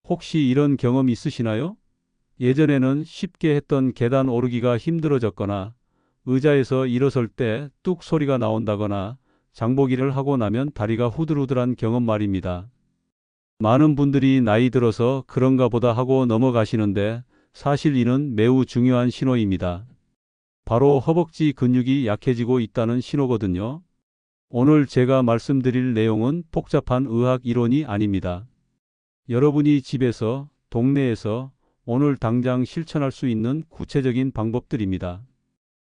혹시 이런 경험 있으시나요? 예전에는 쉽게 했던 계단 오르기가 힘들어졌거나 의자에서 일어설 때 뚝 소리가 나온다거나 장보기를 하고 나면 다리가 후들후들한 경험 말입니다. 많은 분들이 나이 들어서 그런가 보다 하고 넘어가시는데 사실 이는 매우 중요한 신호입니다. 바로 허벅지 근육이 약해지고 있다는 신호거든요. 오늘 제가 말씀드릴 내용은 복잡한 의학 이론이 아닙니다. 여러분이 집에서, 동네에서 오늘 당장 실천할 수 있는 구체적인 방법들입니다.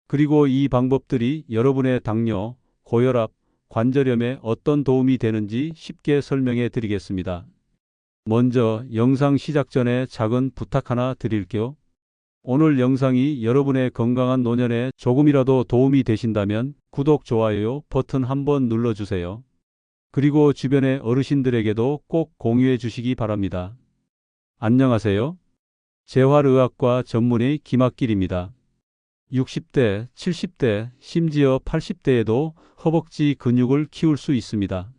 그리고 이 방법들이 여러분의 당뇨, 고혈압, 관절염에 어떤 도움이 되는지 쉽게 설명해 드리겠습니다. 먼저 영상 시작 전에 작은 부탁 하나 드릴게요. 오늘 영상이 여러분의 건강한 노년에 조금이라도 도움이 되신다면 구독, 좋아요 버튼 한번 눌러주세요. 그리고 주변의 어르신들에게도 꼭 공유해 주시기 바랍니다. 안녕하세요. 재활의학과 전문의 김학길입니다. 60대, 70대, 심지어 80대에도 허벅지 근육을 키울 수 있습니다.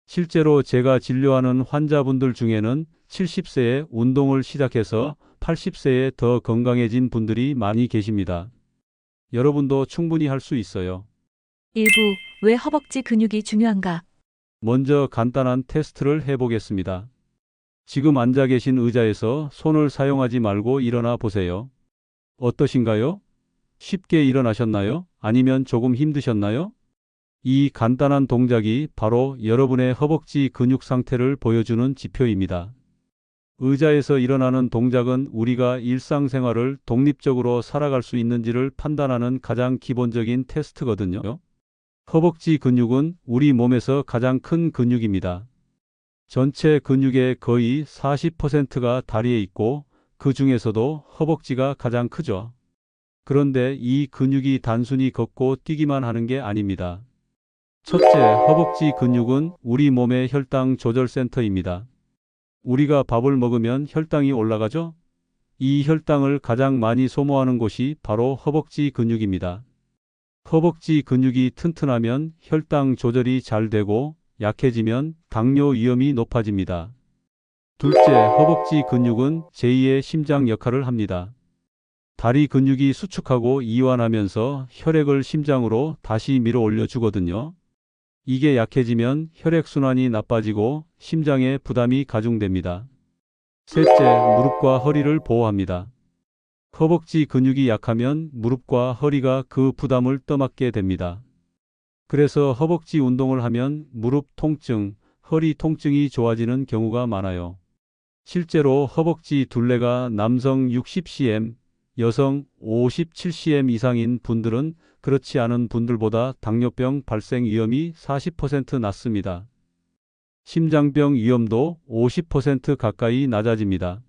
실제로 제가 진료하는 환자분들 중에는 70세에 운동을 시작해서 80세에 더 건강해진 분들이 많이 계십니다. 여러분도 충분히 할 수 있어요. 일부, 왜 허벅지 근육이 중요한가? 먼저 간단한 테스트를 해보겠습니다. 지금 앉아 계신 의자에서 손을 사용하지 말고 일어나 보세요. 어떠신가요? 쉽게 일어나셨나요? 아니면 조금 힘드셨나요? 이 간단한 동작이 바로 여러분의 허벅지 근육 상태를 보여주는 지표입니다. 의자에서 일어나는 동작은 우리가 일상생활을 독립적으로 살아갈 수 있는지를 판단하는 가장 기본적인 테스트거든요. 허벅지 근육은 우리 몸에서 가장 큰 근육입니다. 전체 근육의 거의 40%가 다리에 있고 그 중에서도 허벅지가 가장 크죠. 그런데 이 근육이 단순히 걷고 뛰기만 하는 게 아닙니다. 첫째, 허벅지 근육은 우리 몸의 혈당 조절 센터입니다. 우리가 밥을 먹으면 혈당이 올라가죠? 이 혈당을 가장 많이 소모하는 곳이 바로 허벅지 근육입니다. 허벅지 근육이 튼튼하면 혈당 조절이 잘 되고 약해지면 당뇨 위험이 높아집니다. 둘째, 허벅지 근육은 제2의 심장 역할을 합니다. 다리 근육이 수축하고 이완하면서 혈액을 심장으로 다시 밀어 올려 주거든요. 이게 약해지면 혈액순환이 나빠지고 심장에 부담이 가중됩니다. 셋째, 무릎과 허리를 보호합니다. 허벅지 근육이 약하면 무릎과 허리가 그 부담을 떠맡게 됩니다. 그래서 허벅지 운동을 하면 무릎 통증, 허리 통증이 좋아지는 경우가 많아요. 실제로 허벅지 둘레가 남성 60cm, 여성 57cm 이상인 분들은 그렇지 않은 분들보다 당뇨병 발생 위험이 40% 낮습니다. 심장병 위험도 50% 가까이 낮아집니다.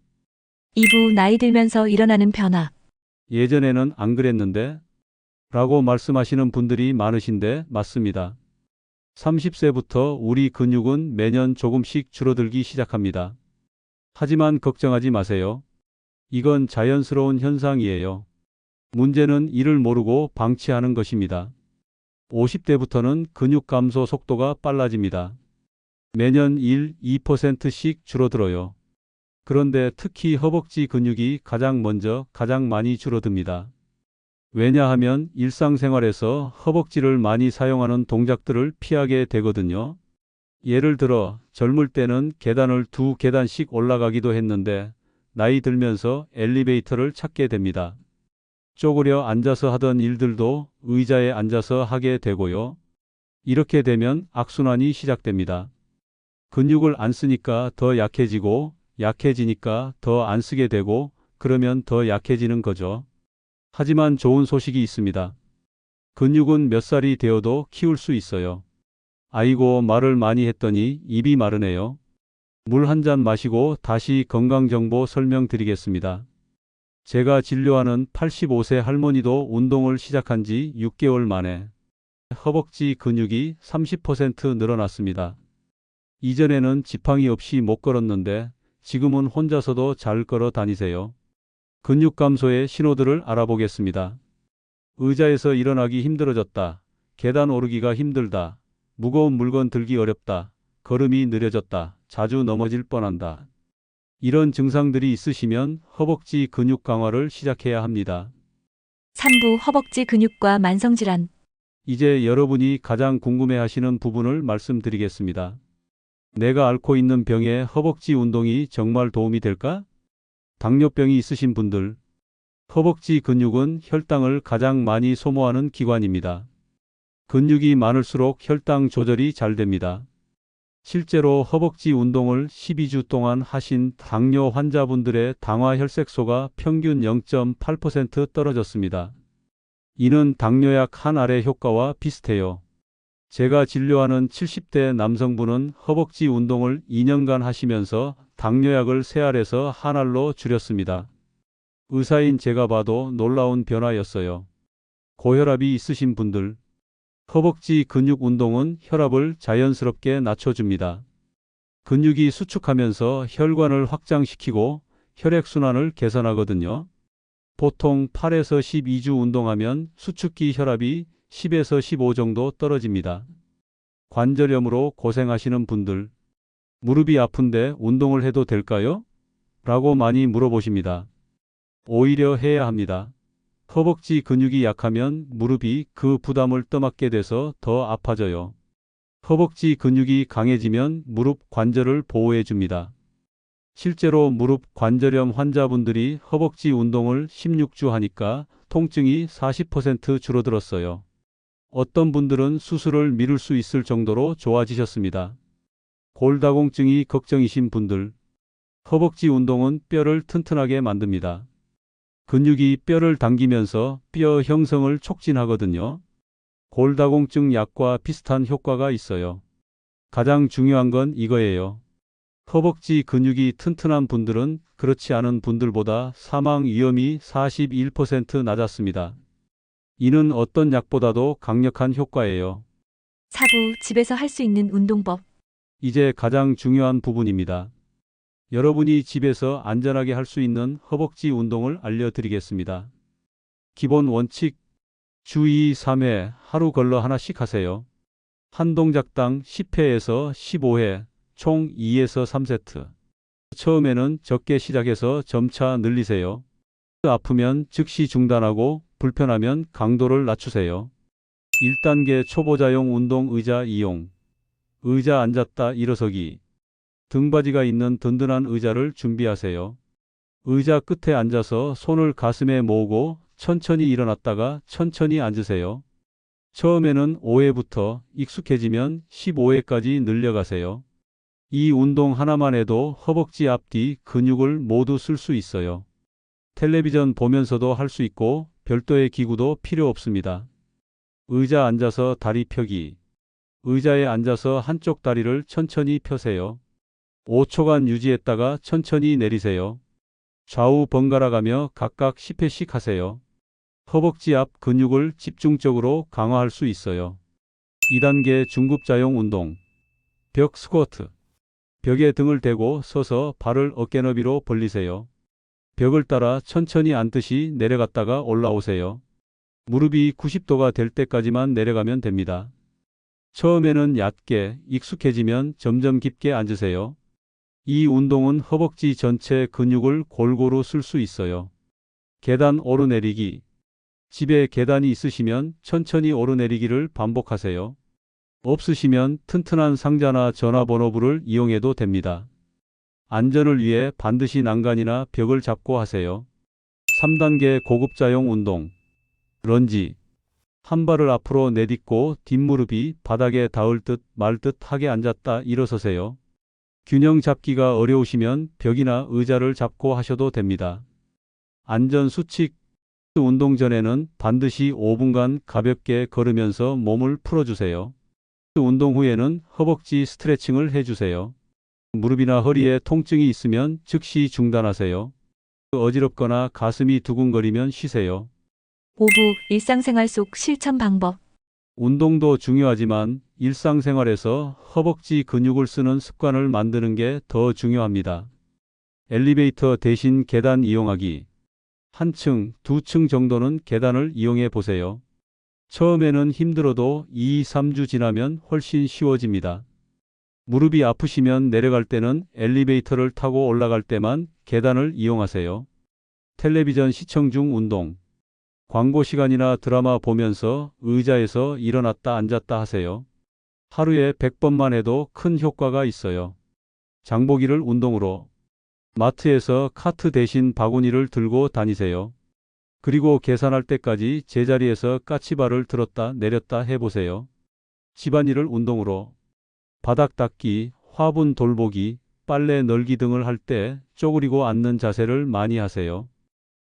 2부, 나이 들면서 일어나는 변화. 예전에는 안 그랬는데? 라고 말씀하시는 분들이 많으신데 맞습니다. 30세부터 우리 근육은 매년 조금씩 줄어들기 시작합니다. 하지만 걱정하지 마세요. 이건 자연스러운 현상이에요. 문제는 이를 모르고 방치하는 것입니다. 50대부터는 근육 감소 속도가 빨라집니다. 매년 1, 2%씩 줄어들어요. 그런데 특히 허벅지 근육이 가장 먼저 가장 많이 줄어듭니다. 왜냐하면 일상생활에서 허벅지를 많이 사용하는 동작들을 피하게 되거든요. 예를 들어 젊을 때는 계단을 2계단씩 올라가기도 했는데 나이 들면서 엘리베이터를 찾게 됩니다. 쪼그려 앉아서 하던 일들도 의자에 앉아서 하게 되고요. 이렇게 되면 악순환이 시작됩니다. 근육을 안 쓰니까 더 약해지고 약해지니까 더 안 쓰게 되고 그러면 더 약해지는 거죠. 하지만 좋은 소식이 있습니다. 근육은 몇 살이 되어도 키울 수 있어요. 아이고, 말을 많이 했더니 입이 마르네요. 물 한 잔 마시고 다시 건강정보 설명드리겠습니다. 제가 진료하는 85세 할머니도 운동을 시작한 지 6개월 만에 허벅지 근육이 30% 늘어났습니다. 이전에는 지팡이 없이 못 걸었는데 지금은 혼자서도 잘 걸어 다니세요. 근육 감소의 신호들을 알아보겠습니다. 의자에서 일어나기 힘들어졌다. 계단 오르기가 힘들다. 무거운 물건 들기 어렵다. 걸음이 느려졌다. 자주 넘어질 뻔한다. 이런 증상들이 있으시면 허벅지 근육 강화를 시작해야 합니다. 3부 허벅지 근육과 만성질환. 이제 여러분이 가장 궁금해하시는 부분을 말씀드리겠습니다. 내가 앓고 있는 병에 허벅지 운동이 정말 도움이 될까? 당뇨병이 있으신 분들, 허벅지 근육은 혈당을 가장 많이 소모하는 기관입니다. 근육이 많을수록 혈당 조절이 잘 됩니다. 실제로 허벅지 운동을 12주 동안 하신 당뇨 환자분들의 당화 혈색소가 평균 0.8% 떨어졌습니다. 이는 당뇨약 한 알의 효과와 비슷해요. 제가 진료하는 70대 남성분은 허벅지 운동을 2년간 하시면서 당뇨약을 3알에서 한 알로 줄였습니다. 의사인 제가 봐도 놀라운 변화였어요. 고혈압이 있으신 분들, 허벅지 근육 운동은 혈압을 자연스럽게 낮춰줍니다. 근육이 수축하면서 혈관을 확장시키고 혈액순환을 개선하거든요. 보통 8에서 12주 운동하면 수축기 혈압이 10에서 15 정도 떨어집니다. 관절염으로 고생하시는 분들, 무릎이 아픈데 운동을 해도 될까요? 라고 많이 물어보십니다. 오히려 해야 합니다. 허벅지 근육이 약하면 무릎이 그 부담을 떠맡게 돼서 더 아파져요. 허벅지 근육이 강해지면 무릎 관절을 보호해 줍니다. 실제로 무릎 관절염 환자분들이 허벅지 운동을 16주 하니까 통증이 40% 줄어들었어요. 어떤 분들은 수술을 미룰 수 있을 정도로 좋아지셨습니다. 골다공증이 걱정이신 분들, 허벅지 운동은 뼈를 튼튼하게 만듭니다. 근육이 뼈를 당기면서 뼈 형성을 촉진하거든요. 골다공증 약과 비슷한 효과가 있어요. 가장 중요한 건 이거예요. 허벅지 근육이 튼튼한 분들은 그렇지 않은 분들보다 사망 위험이 41% 낮았습니다. 이는 어떤 약보다도 강력한 효과예요. 4부 집에서 할 수 있는 운동법. 이제 가장 중요한 부분입니다. 여러분이 집에서 안전하게 할 수 있는 허벅지 운동을 알려드리겠습니다. 기본 원칙, 주 2, 3회 하루 걸러 하나씩 하세요. 한 동작당 10회에서 15회, 총 2에서 3세트. 처음에는 적게 시작해서 점차 늘리세요. 아프면 즉시 중단하고 불편하면 강도를 낮추세요. 1단계 초보자용 운동 의자 이용. 의자 앉았다 일어서기. 등받이가 있는 든든한 의자를 준비하세요. 의자 끝에 앉아서 손을 가슴에 모으고 천천히 일어났다가 천천히 앉으세요. 처음에는 5회부터 익숙해지면 15회까지 늘려가세요. 이 운동 하나만 해도 허벅지 앞뒤 근육을 모두 쓸 수 있어요. 텔레비전 보면서도 할 수 있고 별도의 기구도 필요 없습니다. 의자 앉아서 다리 펴기. 의자에 앉아서 한쪽 다리를 천천히 펴세요. 5초간 유지했다가 천천히 내리세요. 좌우 번갈아 가며 각각 10회씩 하세요. 허벅지 앞 근육을 집중적으로 강화할 수 있어요. 2단계 중급자용 운동. 벽 스쿼트. 벽에 등을 대고 서서 발을 어깨 너비로 벌리세요. 벽을 따라 천천히 앉듯이 내려갔다가 올라오세요. 무릎이 90도가 될 때까지만 내려가면 됩니다. 처음에는 얕게, 익숙해지면 점점 깊게 앉으세요. 이 운동은 허벅지 전체 근육을 골고루 쓸 수 있어요. 계단 오르내리기. 집에 계단이 있으시면 천천히 오르내리기를 반복하세요. 없으시면 튼튼한 상자나 전화번호부를 이용해도 됩니다. 안전을 위해 반드시 난간이나 벽을 잡고 하세요. 3단계 고급자용 운동. 런지. 한 발을 앞으로 내딛고 뒷무릎이 바닥에 닿을 듯 말 듯 하게 앉았다 일어서세요. 균형 잡기가 어려우시면 벽이나 의자를 잡고 하셔도 됩니다. 안전 수칙. 운동 전에는 반드시 5분간 가볍게 걸으면서 몸을 풀어주세요. 운동 후에는 허벅지 스트레칭을 해주세요. 무릎이나 허리에 통증이 있으면 즉시 중단하세요. 어지럽거나 가슴이 두근거리면 쉬세요. 5부 일상생활 속 실천 방법. 운동도 중요하지만 일상생활에서 허벅지 근육을 쓰는 습관을 만드는 게 더 중요합니다. 엘리베이터 대신 계단 이용하기. 한 층, 두 층 정도는 계단을 이용해 보세요. 처음에는 힘들어도 2, 3주 지나면 훨씬 쉬워집니다. 무릎이 아프시면 내려갈 때는 엘리베이터를 타고 올라갈 때만 계단을 이용하세요. 텔레비전 시청 중 운동. 광고 시간이나 드라마 보면서 의자에서 일어났다 앉았다 하세요. 하루에 100번만 해도 큰 효과가 있어요. 장보기를 운동으로. 마트에서 카트 대신 바구니를 들고 다니세요. 그리고 계산할 때까지 제자리에서 까치발을 들었다 내렸다 해보세요. 집안일을 운동으로. 바닥 닦기, 화분 돌보기, 빨래 널기 등을 할 때 쪼그리고 앉는 자세를 많이 하세요.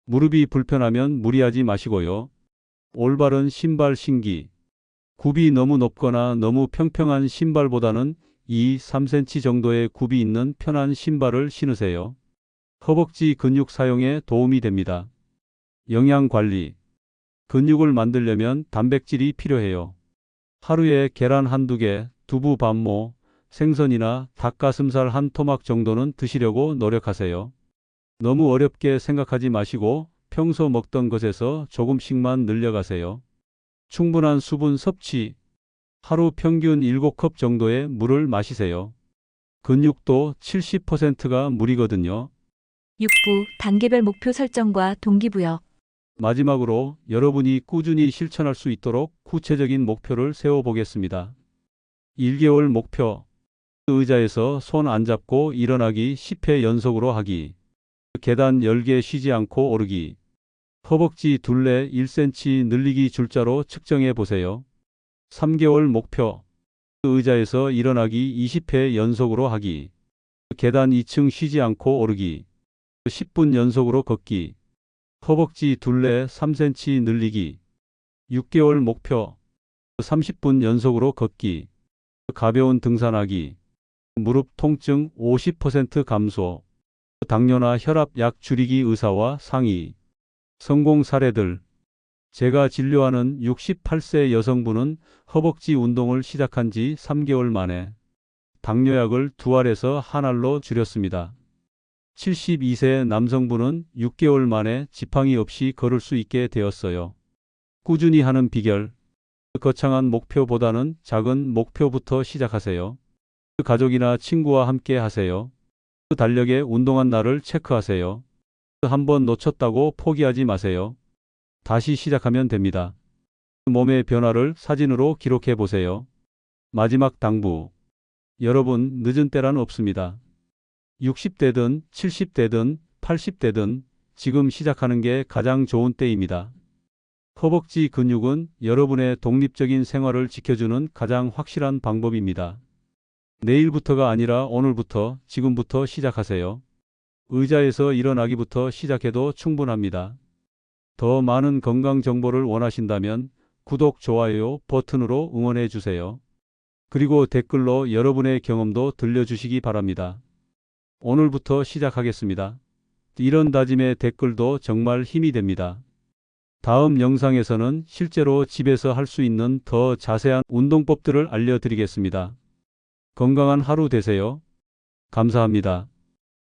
무릎이 불편하면 무리하지 마시고요. 올바른 신발 신기. 굽이 너무 높거나 너무 평평한 신발보다는 2-3cm 정도의 굽이 있는 편한 신발을 신으세요. 허벅지 근육 사용에 도움이 됩니다. 영양 관리. 근육을 만들려면 단백질이 필요해요. 하루에 계란 한두 개, 두부 반모, 생선이나 닭가슴살 한 토막 정도는 드시려고 노력하세요. 너무 어렵게 생각하지 마시고 평소 먹던 것에서 조금씩만 늘려가세요. 충분한 수분 섭취. 하루 평균 7컵 정도의 물을 마시세요. 근육도 70%가 물이거든요. 6부 단계별 목표 설정과 동기부여. 마지막으로 여러분이 꾸준히 실천할 수 있도록 구체적인 목표를 세워보겠습니다. 1개월 목표. 의자에서 손 안 잡고 일어나기 10회 연속으로 하기. 계단 10개 쉬지 않고 오르기. 허벅지 둘레 1cm 늘리기 줄자로 측정해 보세요. 3개월 목표. 의자에서 일어나기 20회 연속으로 하기. 계단 2층 쉬지 않고 오르기. 10분 연속으로 걷기. 허벅지 둘레 3cm 늘리기. 6개월 목표. 30분 연속으로 걷기. 가벼운 등산하기. 무릎 통증 50% 감소. 당뇨나 혈압 약 줄이기 의사와 상의. 성공 사례들. 제가 진료하는 68세 여성분은 허벅지 운동을 시작한 지 3개월 만에 당뇨약을 2알에서 1알로 줄였습니다. 72세 남성분은 6개월 만에 지팡이 없이 걸을 수 있게 되었어요. 꾸준히 하는 비결. 거창한 목표보다는 작은 목표부터 시작하세요. 가족이나 친구와 함께 하세요. 달력에 운동한 날을 체크하세요. 한번 놓쳤다고 포기하지 마세요. 다시 시작하면 됩니다. 몸의 변화를 사진으로 기록해 보세요. 마지막 당부. 여러분, 늦은 때란 없습니다. 60대든 70대든 80대든 지금 시작하는 게 가장 좋은 때입니다. 허벅지 근육은 여러분의 독립적인 생활을 지켜주는 가장 확실한 방법입니다. 내일부터가 아니라 오늘부터, 지금부터 시작하세요. 의자에서 일어나기부터 시작해도 충분합니다. 더 많은 건강 정보를 원하신다면 구독, 좋아요 버튼으로 응원해 주세요. 그리고 댓글로 여러분의 경험도 들려주시기 바랍니다. 오늘부터 시작하겠습니다. 이런 다짐의 댓글도 정말 힘이 됩니다. 다음 영상에서는 실제로 집에서 할 수 있는 더 자세한 운동법들을 알려드리겠습니다. 건강한 하루 되세요. 감사합니다.